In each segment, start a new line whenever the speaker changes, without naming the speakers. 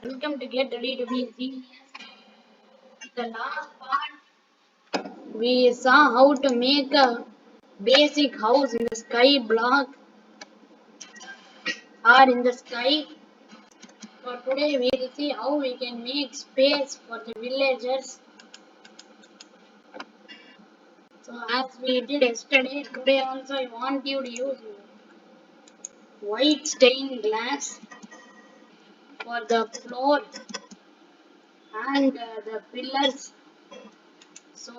Welcome to Get Ready to Be Genius. The last part, we saw how to make a basic house in the sky block or in the sky. For today, we will see how we can make space for the villagers. So, as we did yesterday, today also I want you to use white stained glass for the floor and the pillars. So,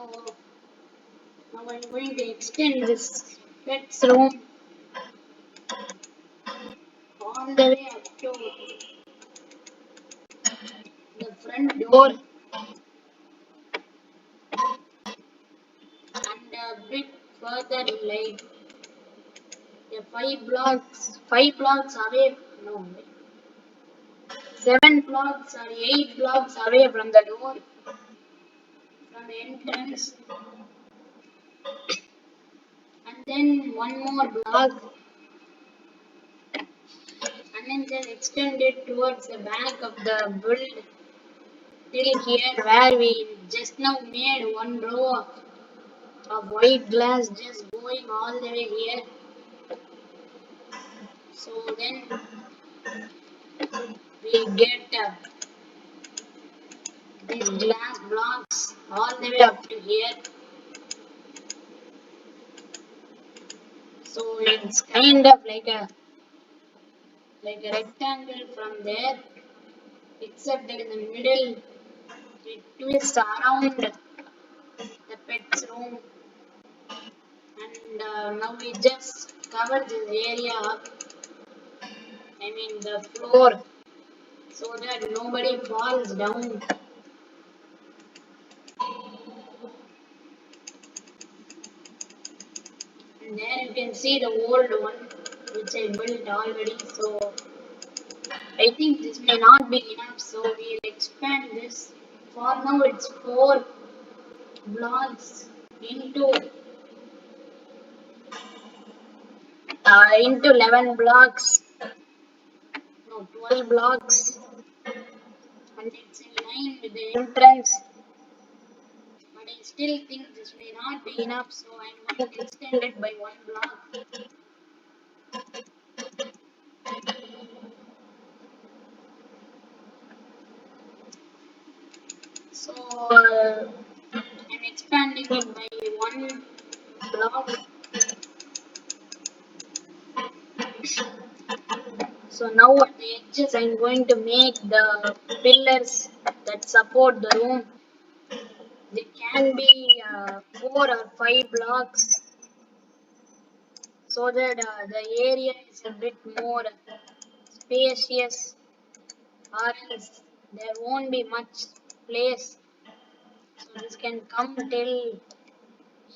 now I'm going to extend this pets room all the way up to the front door and a bit further, like 5 blocks away. No, 7 blocks or 8 blocks away from the door, from the entrance, and then one more block, and then just extend it towards the back of the build till here, where we just now made one row of white glass just going all the way here. So then we get these glass blocks all the way up to here. So it's kind of like a rectangle from there, except that in the middle it twists around the pet's room. And now we just cover this area up, I mean the floor, so that nobody falls down. And there you can see the old one which I built already. So I think this may not be enough, so we'll expand this. For now it's 4 blocks into 11 blocks, no, 12 blocks, and it's in line with the entrance. But I still think this may not be enough, so I'm going to extend it by 1 block. So I'm expanding it by 1 block. So now at the edges I'm going to make the pillars that support the room. They can be 4 or 5 blocks, so that the area is a bit more spacious, or else there won't be much place. So this can come till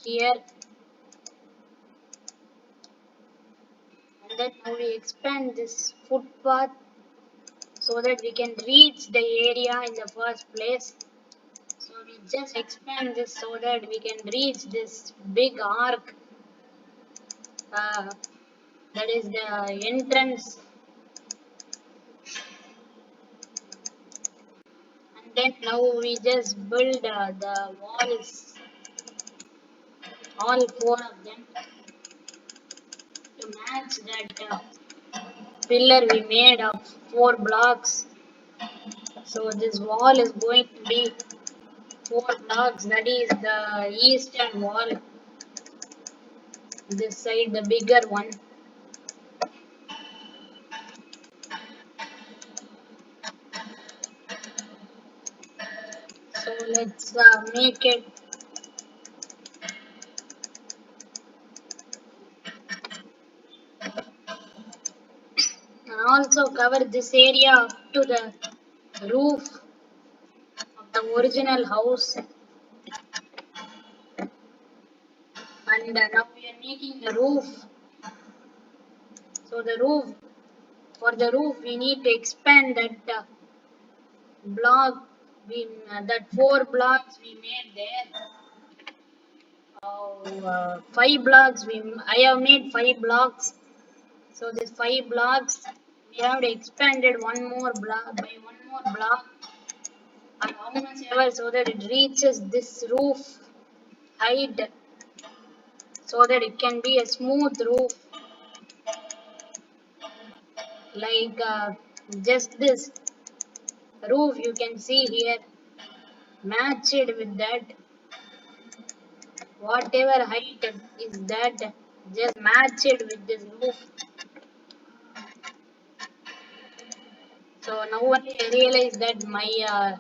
here, and then now we expand this footpath so that we can reach the area in the first place. So we just expand this so that we can reach this big arc, that is the entrance. And then now we just build the walls, all 4 of them, to match that pillar we made of 4 blocks. So this wall is going to be 4 blocks, that is the eastern wall, this side the bigger one. So let's make it and also cover this area up to the roof of the original house. And now we are making the roof. So for the roof we need to expand that block, that 4 blocks we made there. 5 blocks, I have made 5 blocks. So this 5 blocks we have expanded one more block by one more block, and how much ever, so that it reaches this roof height, so that it can be a smooth roof, like just this roof you can see here, matched with that, whatever height is that, just matched with this roof. So now only I realize that my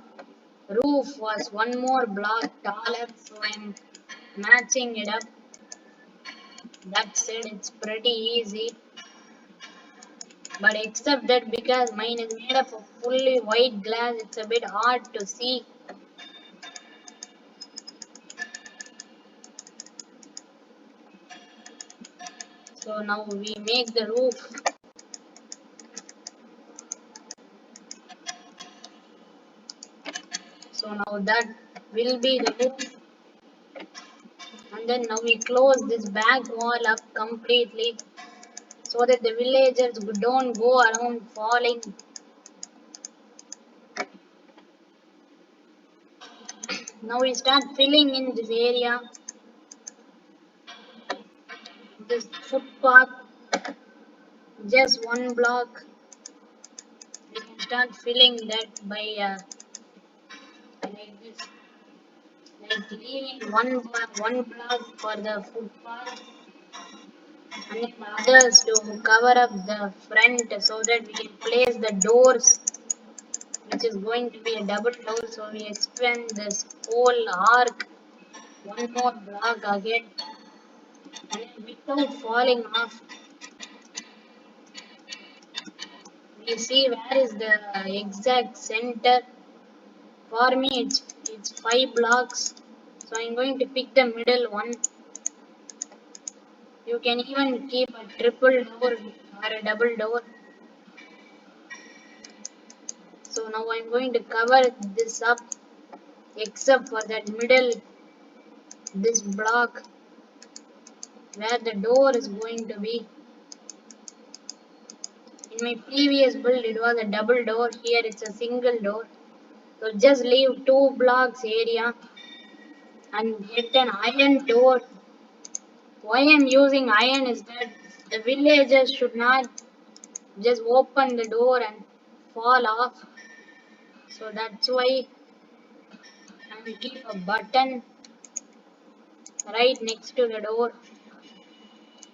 roof was one more block taller, so I'm matching it up. That's it, it's pretty easy. But except that because mine is made up of fully white glass, it's a bit hard to see. So now we make the roof. So now that will be the roof. And then now we close this back wall up completely, so that the villagers don't go around falling. Now we start filling in this area, this footpath, just one block. We can start filling that by like this, like leaving one block for the footpath, and then others to cover up the front, so that we can place the doors, which is going to be a double door. So we expand this whole arc one more block again, and then without falling off, we see where is the exact center. For me, it's 5 blocks, so I'm going to pick the middle one. You can even keep a triple door or a double door. So now I'm going to cover this up, except for that middle, this block where the door is going to be. In my previous build, it was a double door. Here it's a single door. So just leave 2 blocks area and get an iron door. Why I'm using iron is that the villagers should not just open the door and fall off. So that's why I will keep a button right next to the door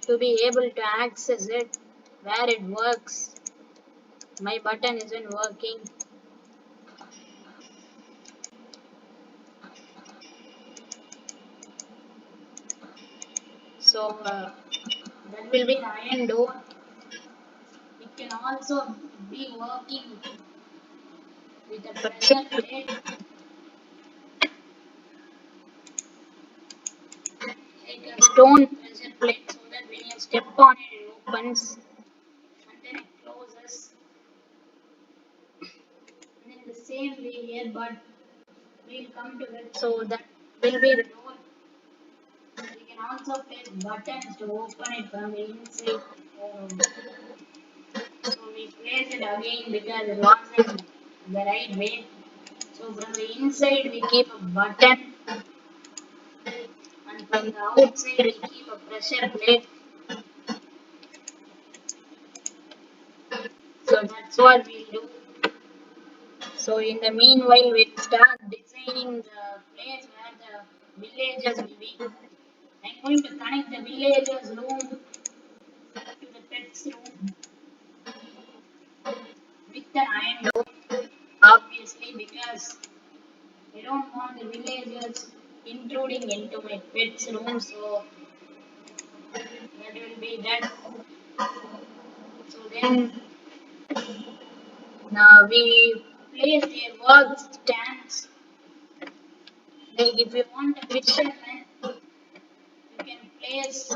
to be able to access it where it works. My button isn't working. So that will be the iron door. It can also be working with a pressure plate, like a stone pressure plate, so that when you step on it, it opens and then it closes. And in the same way here, but we'll come to it. So that will be the door. We can also place buttons to open it from the inside. Um, so we place it again because it wasn't the right way. So from the inside we keep a button, and from the outside we keep a pressure plate. So that's what we'll do. So in the meanwhile, we'll start designing the place where the villagers will be. I'm going to connect the villagers room to the pets room with an iron door, obviously, because I don't want the villagers intruding into my pets room. So that will be that. So then now we place their work stands. Like if you want a fisherman, you can place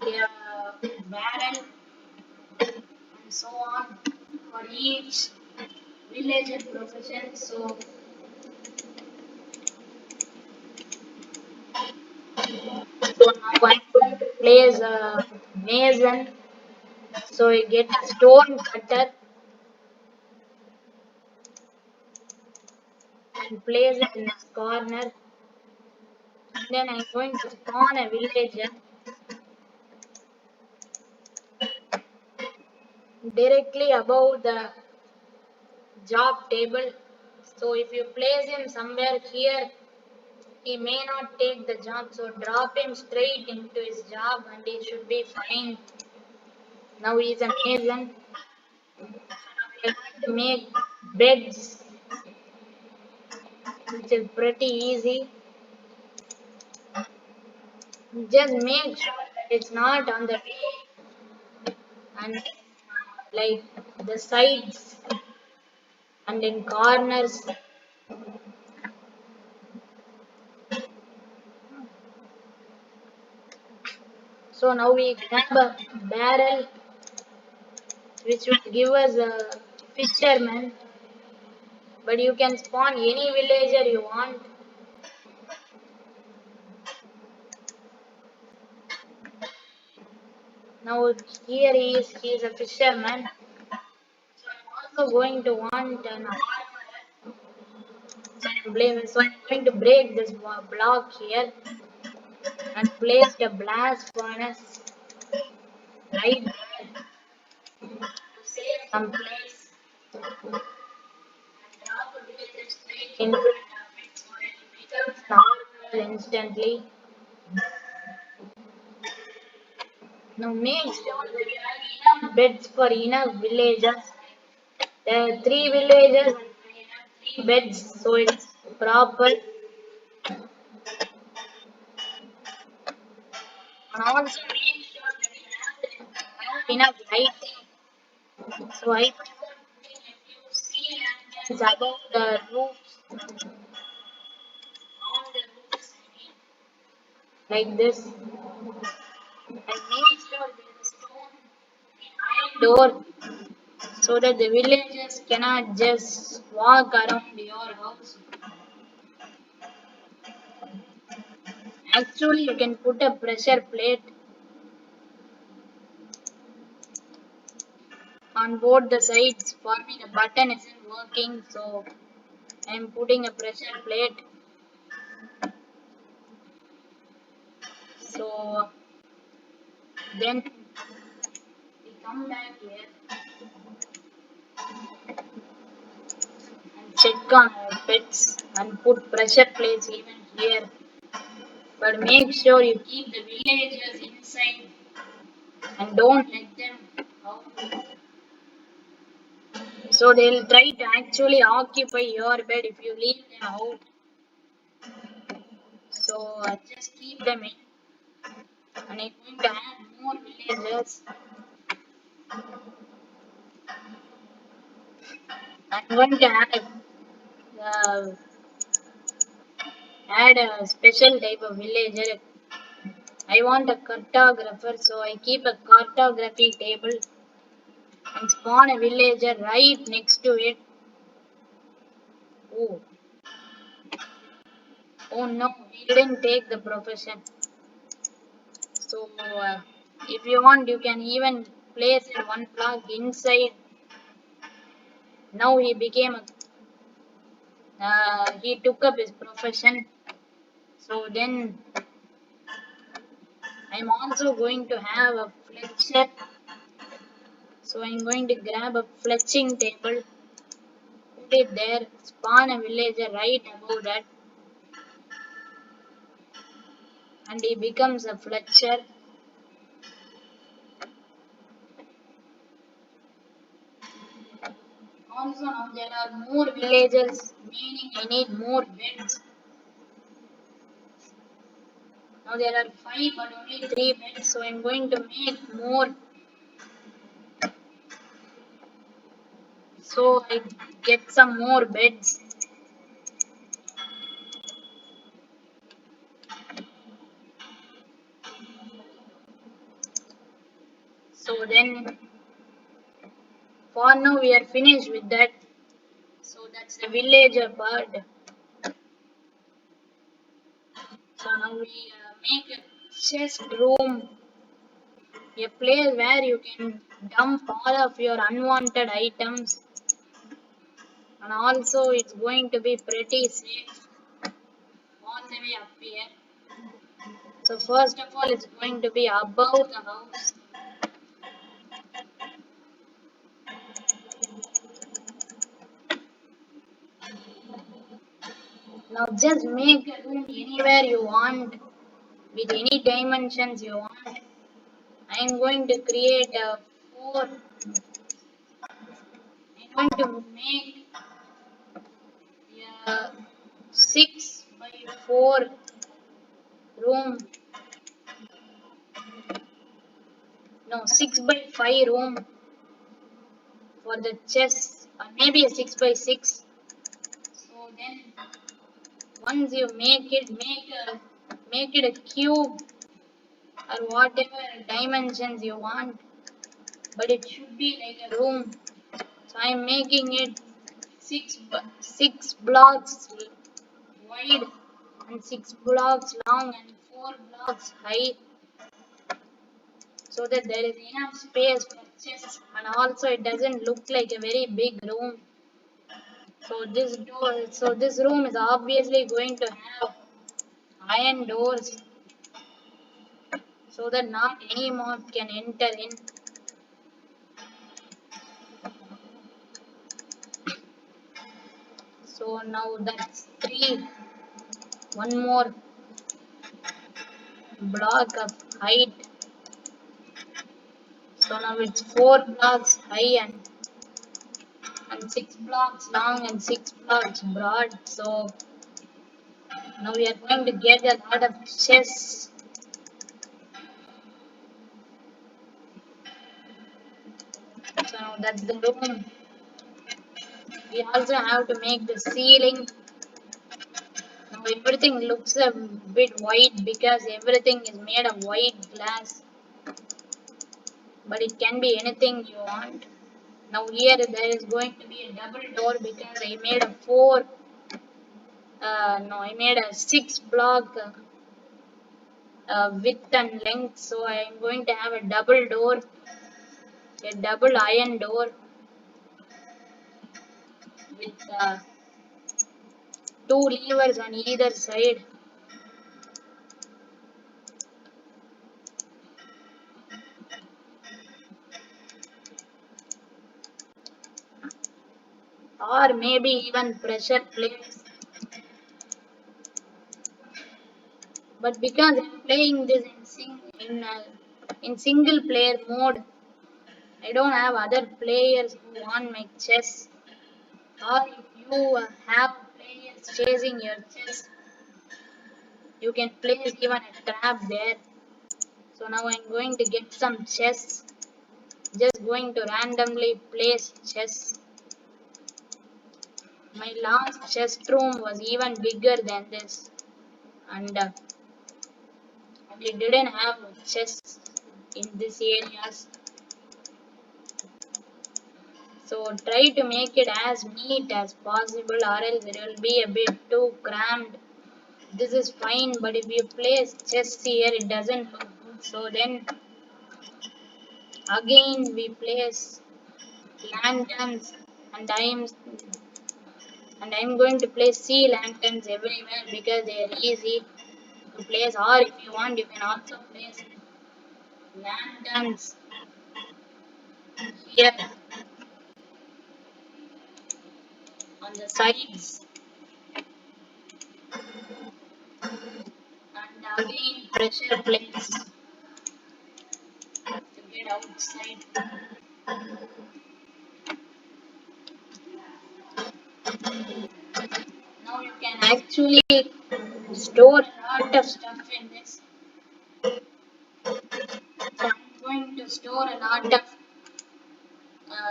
their barrel and so on for each villager profession. So now I'm going to place a mason So I get a stone cutter and place it in this corner. And then I'm going to spawn a villager directly above the job table. So if you place him somewhere here, he may not take the job. So drop him straight into his job and he should be fine. Now he is a mason. We are going to make beds, which is pretty easy. Just make sure that it's not on the way and like the sides and in corners. So now we grab a barrel which will give us a fisherman, but you can spawn any villager you want. Now here he is a fisherman. So I'm also going to want an so I'm going to break this block here and place the blast furnace right there to save some place. Drop a villager straight in front of it so it becomes normal instantly. Now make sure that you have enough beds for enough villagers. There are three villagers and I have three beds, so it's proper. And also make sure that you have enough lighting. So I prefer putting a few sea lanterns above the roofs, on the roofs, like this. And make sure there is a stone behind door so that the villagers cannot just walk around your house. Actually, you can put a pressure plate on both the sides. For me, the button isn't working, so I'm putting a pressure plate. So then we come back here and check on our pets and put pressure plates even here. But make sure you keep the villagers inside and don't let them out. So they'll try to actually occupy your bed if you leave them out. So just keep them in. And I'm going to add more villagers. I'm going to uh, add a special type of villager. I want a cartographer, so I keep a cartography table and spawn a villager right next to it. Oh, oh no, we didn't take the profession. So if you want, you can even place it one block inside. Now he became he took up his profession. So then I'm also going to have a fletcher. So I'm going to grab a fletching table, put it there, spawn a villager right above that, and he becomes a fletcher. Also now there are more villagers, meaning I need more beds. Now there are 5 but only 3 beds, so I'm going to make more. So I get some more beds. So then for now we are finished with that. So that's the villager part. So now we make a chest room, a place where you can dump all of your unwanted items, and also it's going to be pretty safe all the way up here. So first of all, it's going to be above the house. Now just make a room anywhere you want with any dimensions you want. I am going to create a 4. I'm going to make a 6 by 4 room. No, 6 by 5 room for the chest, or maybe a 6 by 6. So then once you make it a cube or whatever dimensions you want, but it should be like a room. So I'm making it 6 blocks wide and 6 blocks long and 4 blocks high, so that there is enough space for chests, and also it doesn't look like a very big room. So this room is obviously going to have iron doors so that not any mob can enter in. So now that's 3. One more block of height. So now it's 4 blocks high and 6 blocks long and 6 blocks broad. So now we are going to get a lot of chests. So now that's the room. We also have to make the ceiling. Now everything looks a bit white because everything is made of white glass. But it can be anything you want. Now here there is going to be a double door because I made a 4. No, I made a 6 block width and length. So I am going to have a double door, a double iron door with 2 levers on either side. Or maybe even pressure plates. But because I'm playing this in single player mode, I don't have other players who want my chess. Or if you have players chasing your chess, you can place even a trap there. So now I'm going to get some chess. Just going to randomly place chess. My last chest room was even bigger than this, and we didn't have chests in this areas. So try to make it as neat as possible, or else it will be a bit too cramped. This is fine, but if you place chests here, it doesn't look good. So then again we place lanterns, and I'm going to place sea lanterns everywhere because they are easy to place. Or if you want, you can also place lanterns here on the sides, and again pressure plates to get outside. Now you can actually store a lot of stuff in this. So I'm going to store a lot of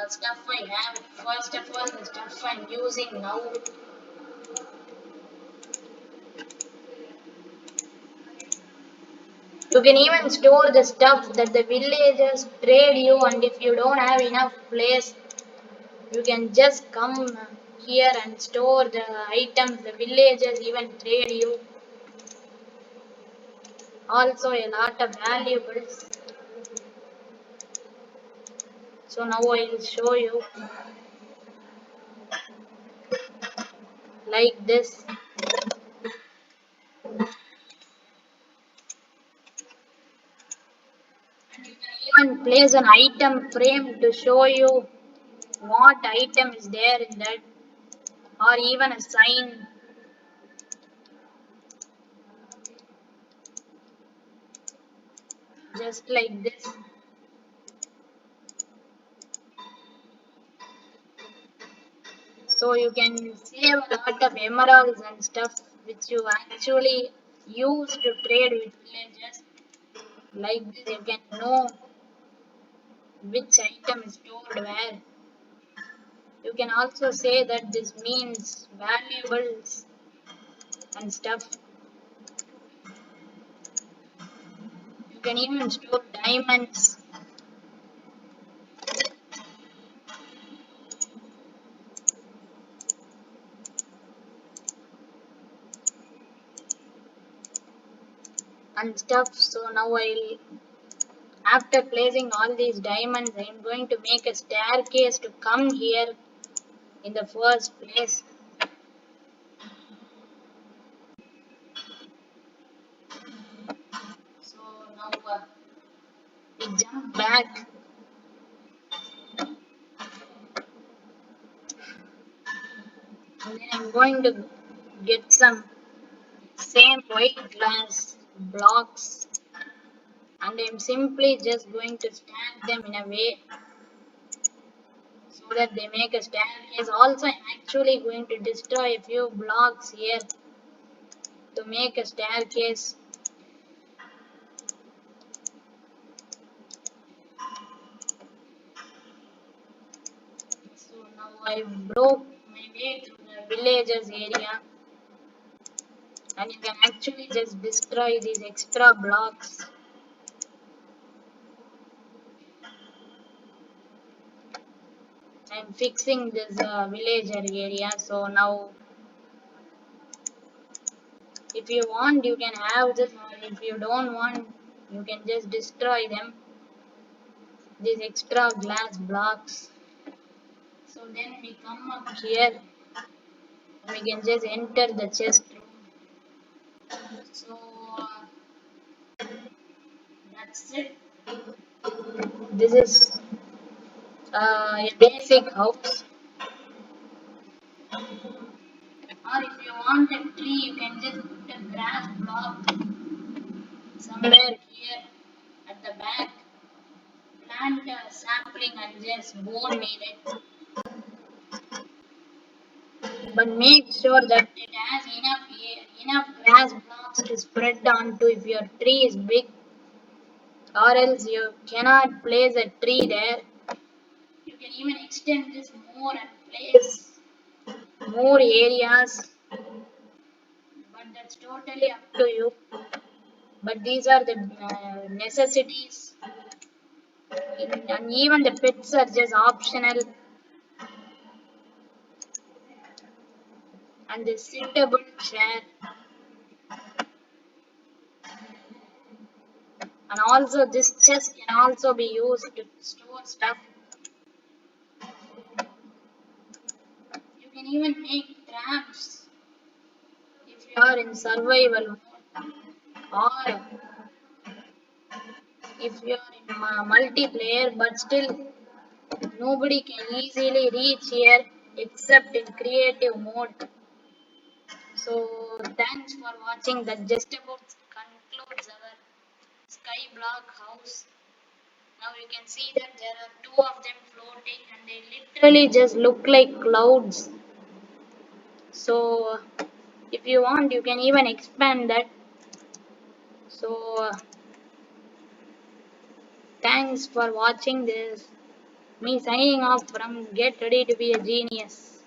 stuff I have. First of all, the stuff I'm using now. You can even store the stuff that the villagers trade you, and if you don't have enough place, you can just come here and store the items the villagers even trade you. Also a lot of valuables. So now I will show you like this. And you can even place an item frame to show you what item is there in that, or even a sign, just like this. So you can save a lot of emeralds and stuff which you actually use to trade with villagers. Like this, you can know which item is stored where. You can also say that this means valuables and stuff. You can even store diamonds. And stuff. So now I'll, after placing all these diamonds, I'm going to make a staircase to come here in the first place. So now we jump back, and then I'm going to get some same white glass blocks, and I'm simply just going to stack them in a way so that they make a staircase. Also, I'm actually going to destroy a few blocks here to make a staircase. So now I broke my way through the villagers area, and you can actually just destroy these extra blocks. I'm fixing this villager area. So now if you want, you can have this, or if you don't want, you can just destroy them, these extra glass blocks. So then we come up here, we can just enter the chest room. So that's it. This is a basic house. Or if you want a tree, you can just put a grass block somewhere here at the back, plant a sapling and just bone meal it. But make sure that it has enough grass blocks to spread onto if your tree is big, or else you cannot place a tree there. You can even extend this more and place more areas, but that's totally up to you. But these are the necessities, and even the pets are just optional, and the suitable chair. And also this chest can also be used to store stuff. You can even make traps if you are in survival mode, or if you are in multiplayer, but still nobody can easily reach here except in creative mode. So thanks for watching. That just about concludes our skyblock house. Now you can see that there are two of them floating, and they literally just look like clouds. So if you want, you can even expand that. So thanks for watching this. Me signing off from Get Ready to Be a Genius.